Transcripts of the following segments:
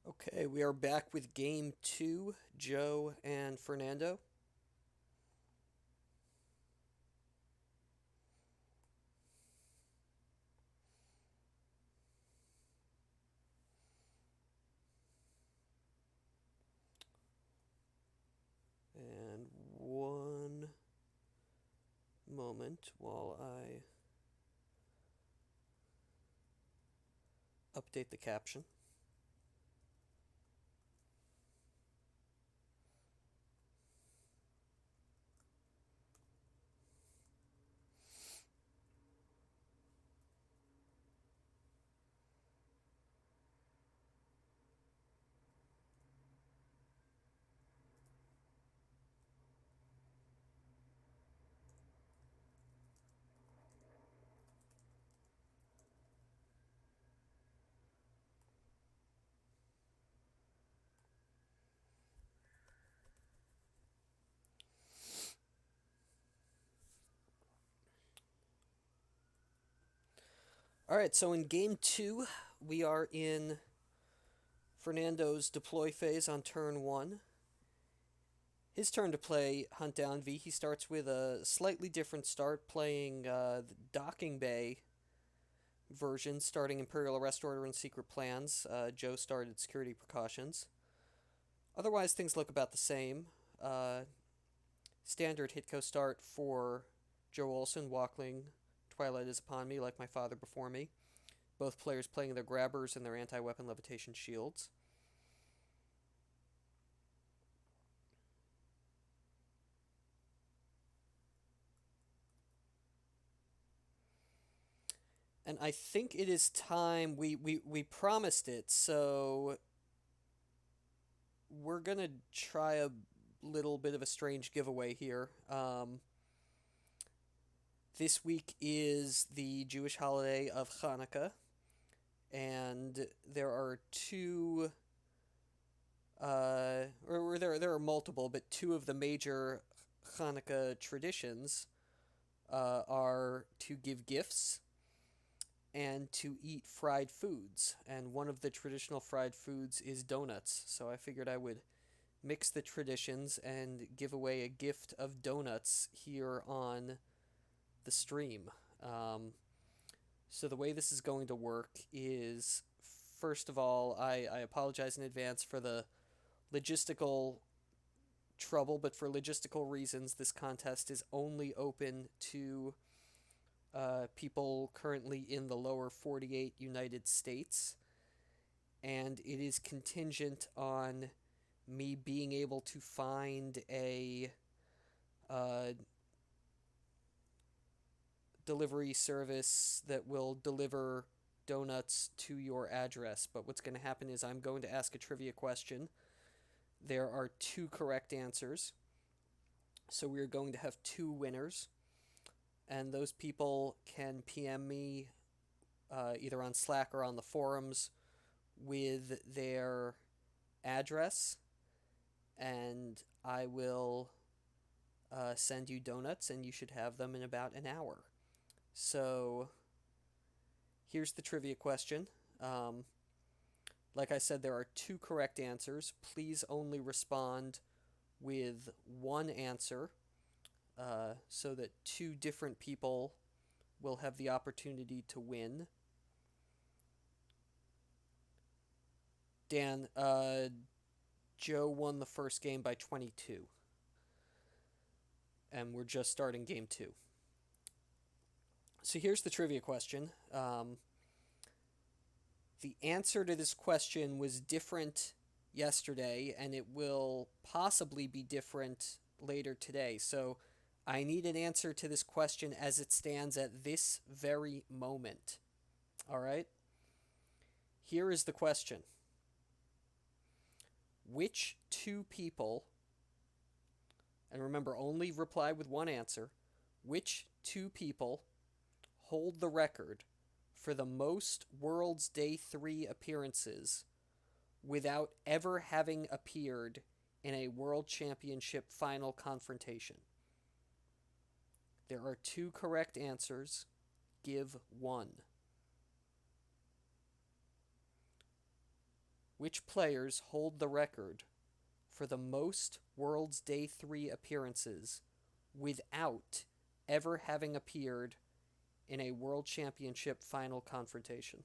Okay, we are back with game two, Joe and Fernando. And one moment while I update the caption. All right, so in game two, we are in Fernando's deploy phase on turn one. His turn to play Hunt Down V. He starts with a slightly different start, playing the Docking Bay version, starting Imperial Arrest Order and Secret Plans. Joe started Security Precautions. Otherwise, things look about the same. Uh, Standard HITCO start for Joe Olson, Walkling, Twilight is Upon Me, like my father before me. Both players playing their grabbers and their anti-weapon levitation shields. And I think it is time. We promised it, so we're going to try a little bit of a strange giveaway here. This week is the Jewish holiday of Hanukkah, and there are two or there are multiple, but two of the major Hanukkah traditions are to give gifts and to eat fried foods. And one of the traditional fried foods is donuts. So I figured I would mix the traditions and give away a gift of donuts here on the stream. So the way this is going to work is, first of all, I apologize in advance for the logistical trouble, but for logistical reasons, this contest is only open to people currently in the lower 48 United States, and it is contingent on me being able to find a uh, delivery service that will deliver donuts to your address. But what's going to happen is I'm going to ask a trivia question. There are two correct answers. So we're going to have two winners, and those people can PM me either on Slack or on the forums with their address, and I will send you donuts, and you should have them in about an hour. So here's the trivia question. Um, like I said, there are two correct answers. Please only respond with one answer so that two different people will have the opportunity to win. Dan, Joe won the first game by 22, and we're just starting game two. So here's the trivia question. The answer to this question was different yesterday, and it will possibly be different later today. So I need an answer to this question as it stands at this very moment. All right? Here is the question. Which two people, and remember, only reply with one answer, which two people hold the record for the most World's Day 3 appearances without ever having appeared in a World Championship final confrontation? There are two correct answers. Give one. Which players hold the record for the most World's Day 3 appearances without ever having appeared in a World Championship final confrontation?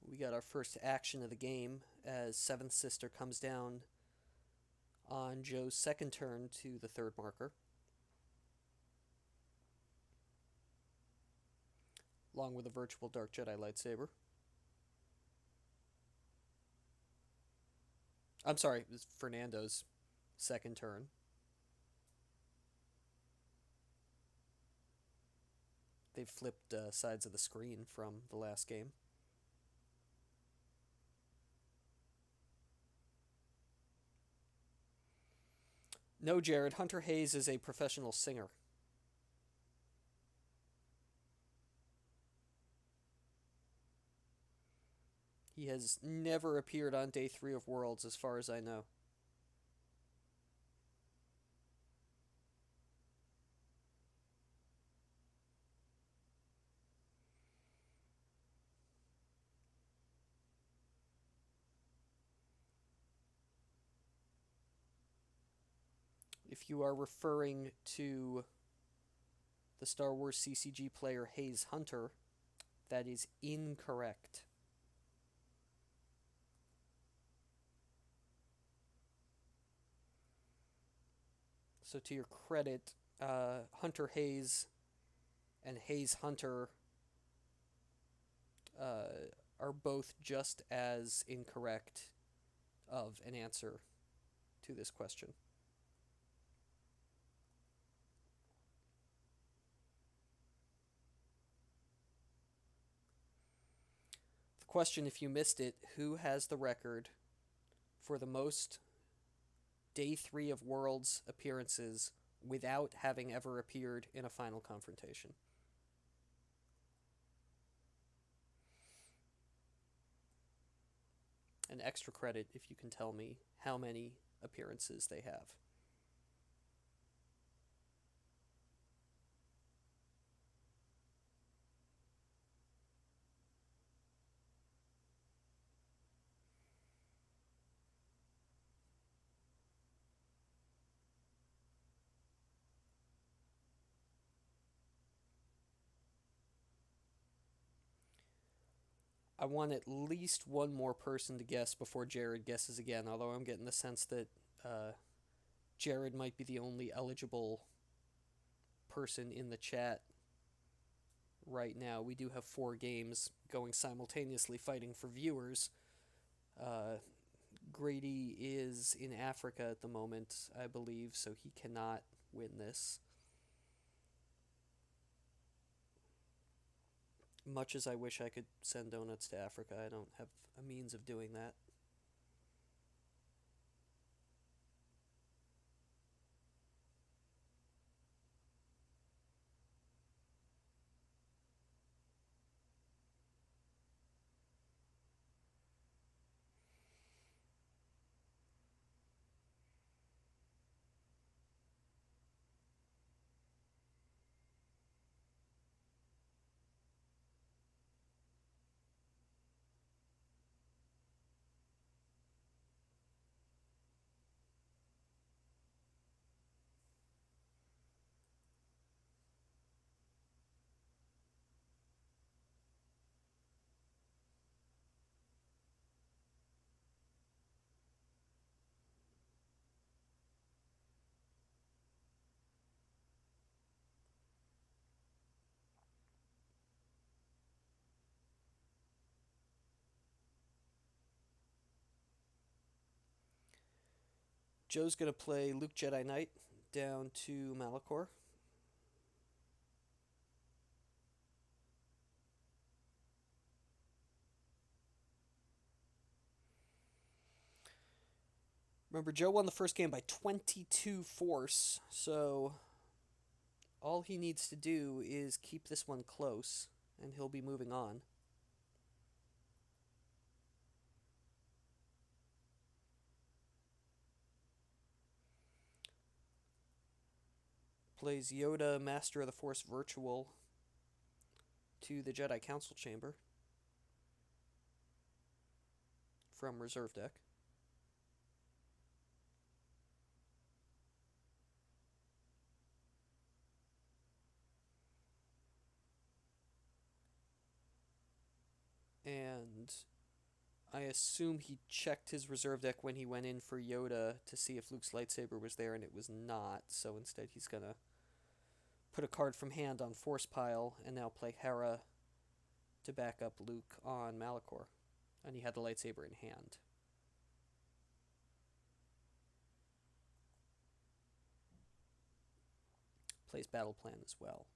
We got our first action of the game as Seventh Sister comes down on Joe's second turn to the third marker, along with a virtual Dark Jedi lightsaber. I'm sorry, it was Fernando's second turn. They've flipped sides of the screen from the last game. No, Jared, Hunter Hayes is a professional singer. He has never appeared on day 3 of Worlds, as far as I know. If you are referring to the Star Wars CCG player Hayes Hunter, that is incorrect. So, to your credit, Hunter Hayes and Hayes Hunter are both just as incorrect of an answer to this question. The question, if you missed it, who has the record for the most day 3 of Worlds appearances without having ever appeared in a final confrontation? An extra credit if you can tell me how many appearances they have. I want at least one more person to guess before Jared guesses again, although I'm getting the sense that Jared might be the only eligible person in the chat right now. We do have 4 games going simultaneously, fighting for viewers. Grady is in Africa at the moment, I believe, so he cannot win this. Much as I wish I could send donuts to Africa, I don't have a means of doing that. Joe's going to play Luke Jedi Knight down to Malachor. Remember, Joe won the first game by 22 force, so all he needs to do is keep this one close, and he'll be moving on. Plays Yoda, Master of the Force Virtual, to the Jedi Council Chamber from reserve deck. And I assume he checked his reserve deck when he went in for Yoda to see if Luke's lightsaber was there, and it was not. So instead, he's going to put a card from hand on Force Pile and now play Hera to back up Luke on Malachor. And he had the lightsaber in hand. Plays Battle Plan as well.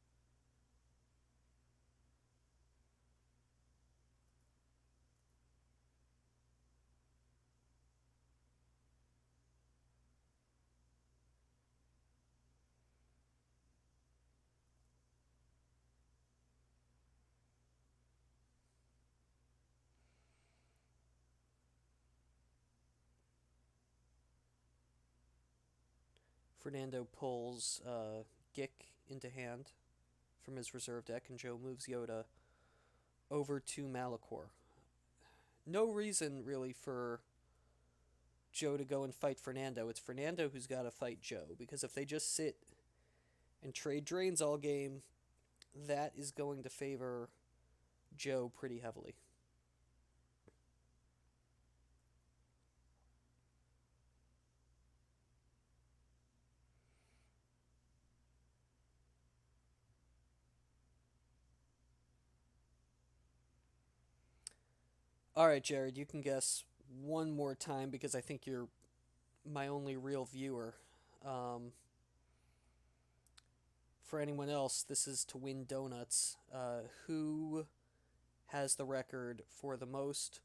Fernando pulls Gick into hand from his reserve deck, and Joe moves Yoda over to Malachor. No reason, really, for Joe to go and fight Fernando. It's Fernando who's got to fight Joe, because if they just sit and trade drains all game, that is going to favor Joe pretty heavily. All right, Jared, you can guess one more time because I think you're my only real viewer. Um, for anyone else, this is to win donuts. Who has the record for the most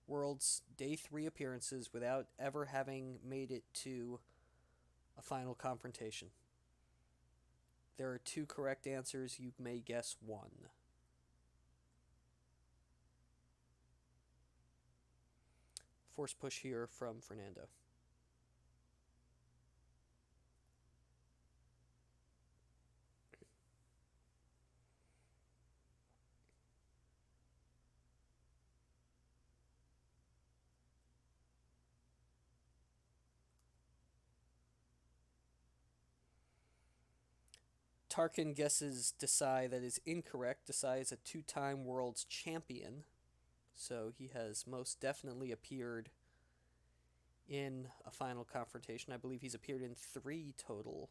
World's Day 3 appearances without ever having made it to a final confrontation? There are two correct answers. You may guess one. Force push here from Fernando. Tarkin guesses Desai. That is incorrect. Desai is a two-time world's champion, so he has most definitely appeared in a final confrontation. I believe he's appeared in 3 total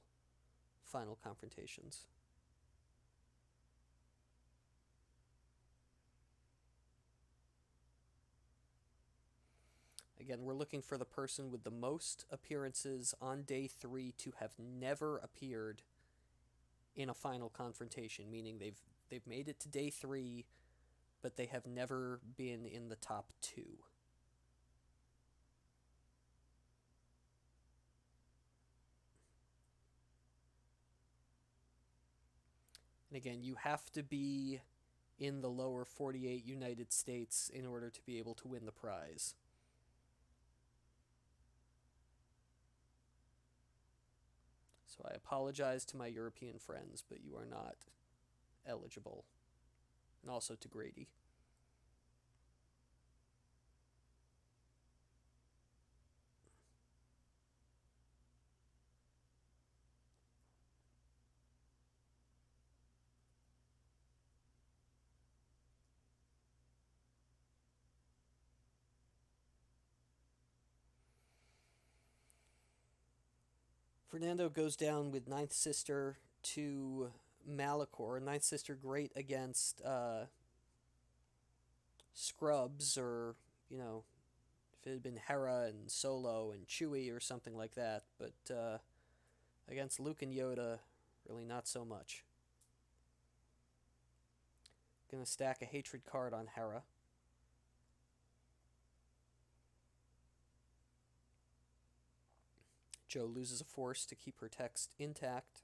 final confrontations. Again, we're looking for the person with the most appearances on day 3 to have never appeared in a final confrontation, meaning they've made it to day 3, but they have never been in the top 2. And again, you have to be in the lower 48 United States in order to be able to win the prize. So I apologize to my European friends, but you are not eligible. And also to Grady. Fernando goes down with Ninth Sister to Malachor. Ninth Sister great against scrubs, or, if it had been Hera and Solo and Chewie or something like that. But against Luke and Yoda, really not so much. Gonna stack a hatred card on Hera. Joe loses a force to keep her text intact.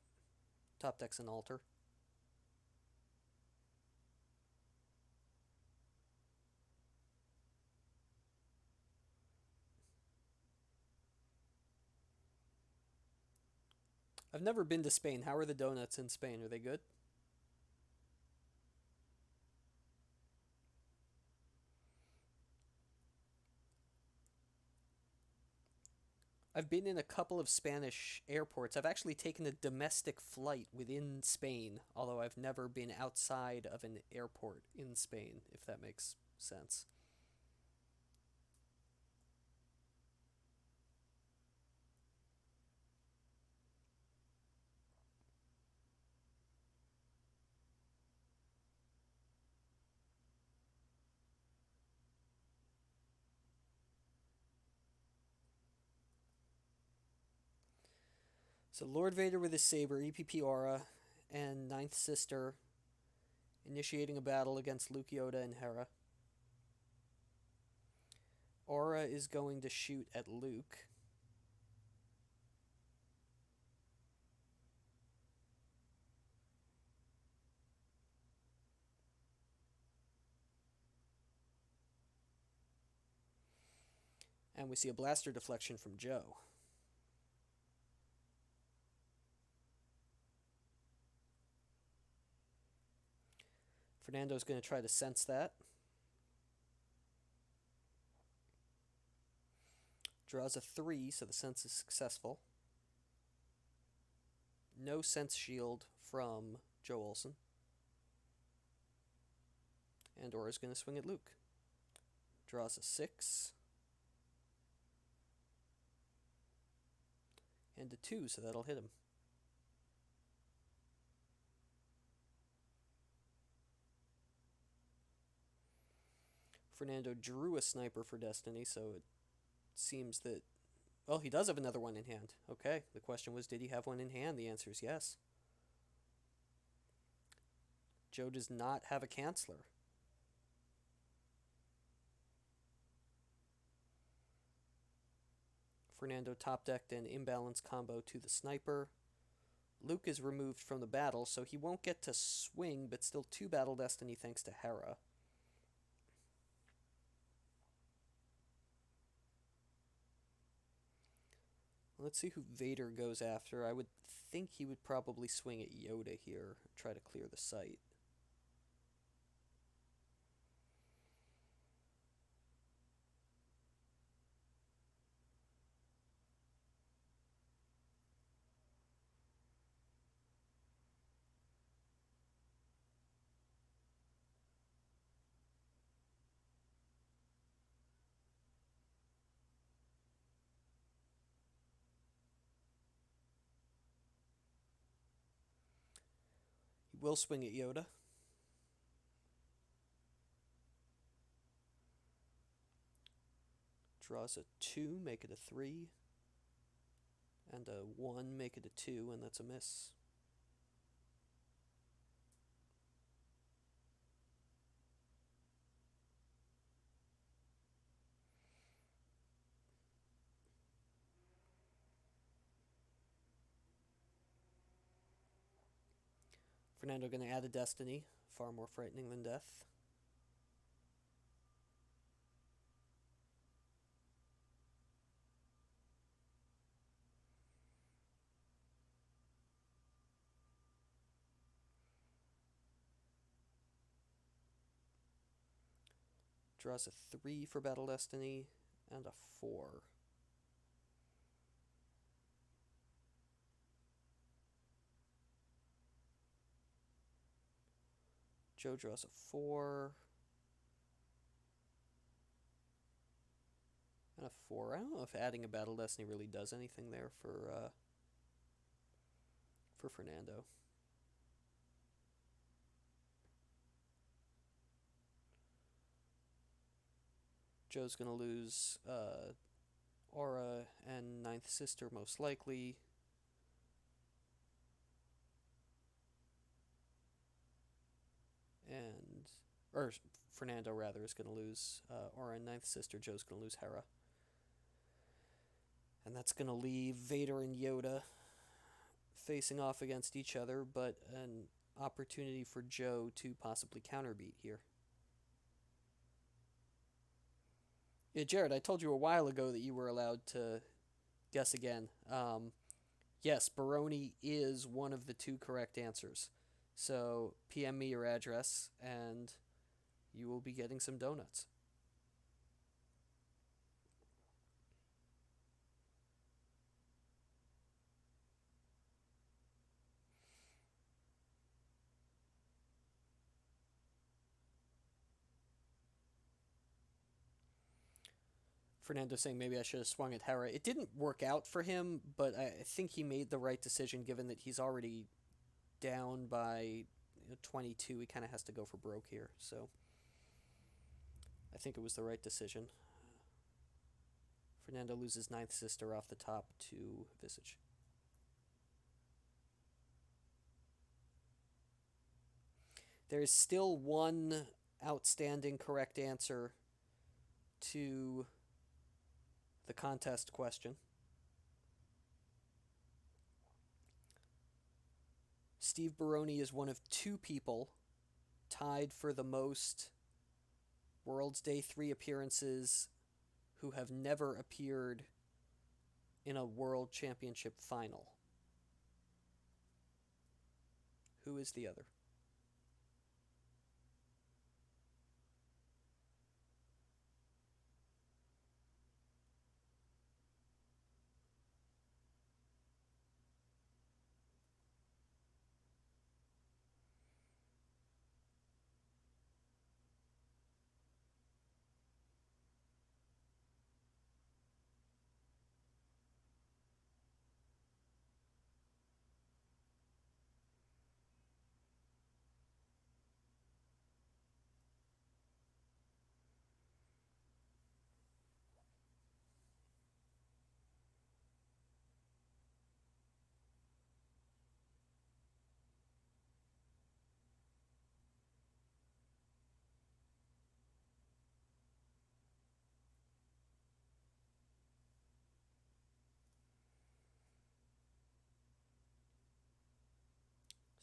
Top deck's an altar. I've never been to Spain. How are the donuts in Spain? Are they good? I've been in a couple of Spanish airports. I've actually taken a domestic flight within Spain, although I've never been outside of an airport in Spain, if that makes sense. So Lord Vader with his saber, EPP Aura, and Ninth Sister initiating a battle against Luke, Yoda, and Hera. Aura is going to shoot at Luke. And we see a blaster deflection from Joe. Fernando's going to try to sense that. Draws a 3, so the sense is successful. No sense shield from Joe Olson. And Aura's going to swing at Luke. Draws a 6. And a 2, so that'll hit him. Fernando drew a sniper for Destiny, so it seems that... Well, he does have another one in hand. Okay, the question was, did he have one in hand? The answer is yes. Joe does not have a canceller. Fernando top decked an imbalance combo to the sniper. Luke is removed from the battle, so he won't get to swing, but still 2 battle destiny thanks to Hera. Let's see who Vader goes after. I would think he would probably swing at Yoda here, try to clear the site. He will swing at Yoda. Draws a 2, make it a 3. And a 1, make it a 2, and that's a miss. Fernando going to add a destiny, far more frightening than death. Draws a 3 for Battle Destiny, and a 4. Joe draws a 4. And a 4. I don't know if adding a Battle Destiny really does anything there for Fernando. Joe's going to lose Aura and Ninth Sister most likely. Or Fernando rather is going to lose Aura and Ninth Sister. Joe's going to lose Hera. And that's going to leave Vader and Yoda facing off against each other, but an opportunity for Joe to possibly counterbeat here. Yeah, Jared, I told you a while ago that you were allowed to guess again. Yes, Baroni is one of the two correct answers. So PM me your address, and you will be getting some donuts. Fernando saying maybe I should have swung at Hera. It didn't work out for him, but I think he made the right decision given that he's already down by 22. He kind of has to go for broke here. So I think it was the right decision. Fernando loses ninth sister off the top to Visage. There is still one outstanding correct answer to the contest question. Steve Baroni is one of two people tied for the most World's Day 3 appearances who have never appeared in a World Championship final. Who is the other?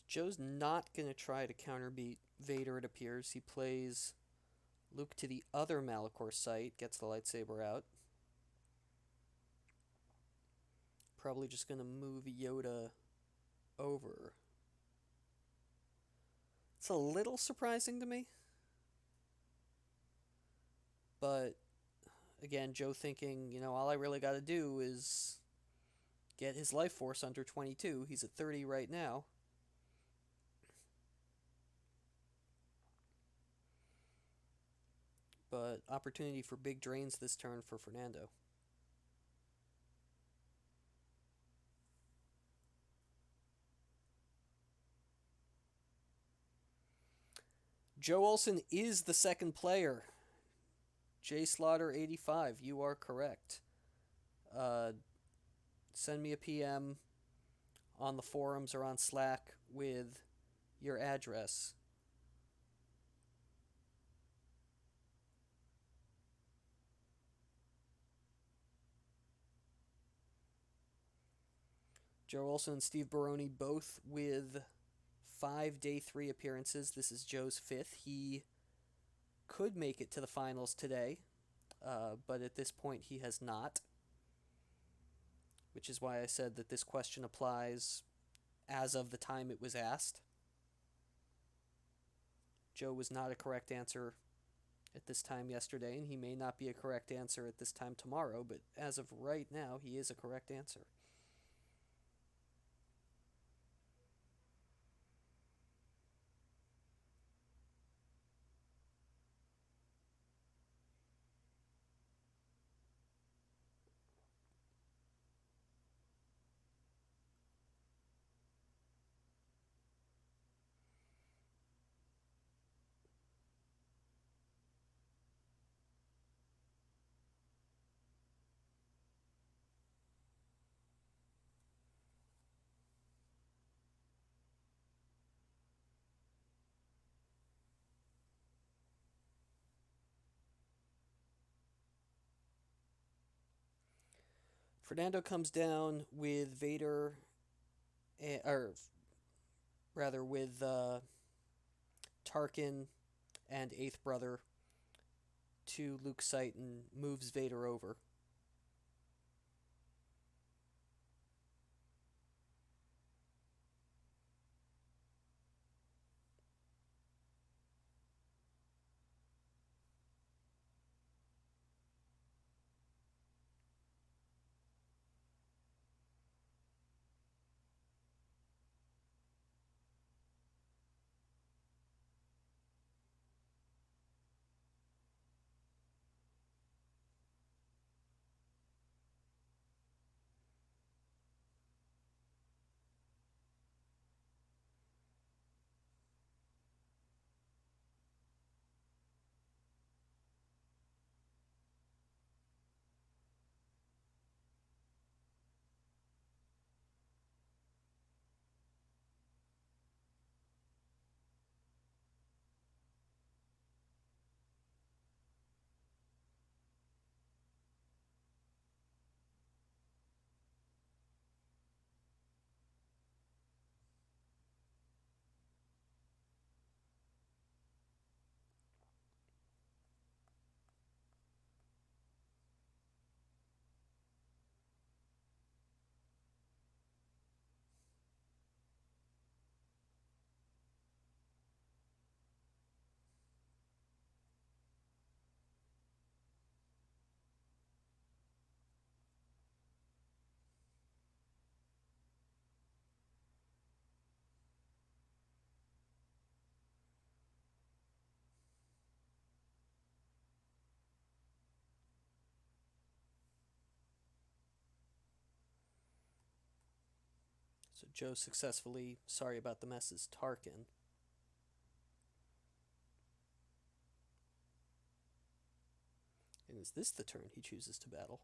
Joe's not going to try to counterbeat Vader, it appears. He plays Luke to the other Malachor site, gets the lightsaber out. Probably just going to move Yoda over. It's a little surprising to me. But again, Joe thinking, all I really got to do is get his life force under 22. He's at 30 right now. But opportunity for big drains this turn for Fernando. Joe Olson is the second player. J Slaughter 85, you are correct. Send me a PM on the forums or on Slack with your address. Joe Olson and Steve Baroni both with 5 day 3 appearances. This is Joe's 5th. He could make it to the finals today, but at this point he has not. Which is why I said that this question applies as of the time it was asked. Joe was not a correct answer at this time yesterday, and he may not be a correct answer at this time tomorrow, but as of right now, he is a correct answer. Fernando comes down with Vader or rather with Tarkin and Eighth Brother to Luke's site and moves Vader over. So Joe successfully, sorry about the messes, Tarkin. And is this the turn he chooses to battle?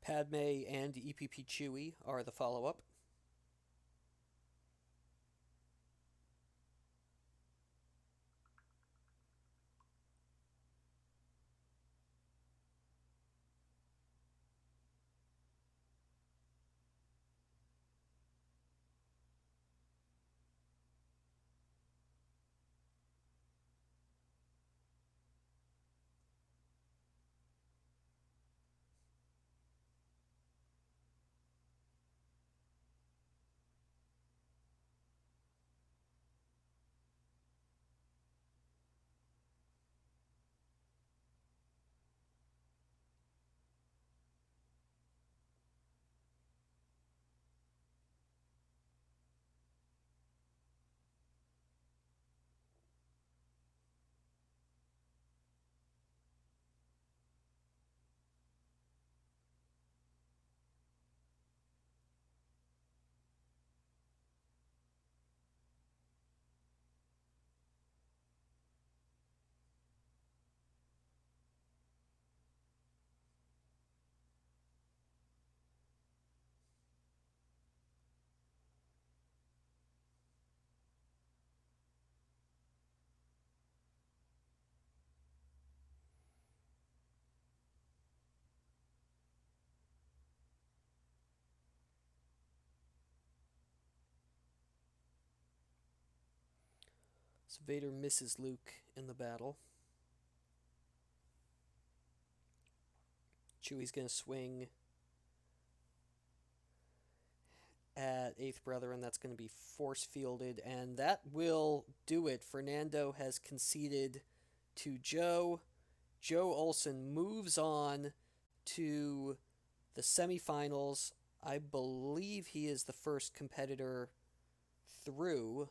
Padme and EPP Chewie are the follow up. So Vader misses Luke in the battle. Chewie's going to swing that eighth brother, and that's going to be force fielded, and that will do it. Fernando has conceded to Joe. Joe Olson moves on to the semifinals. I believe he is the first competitor through.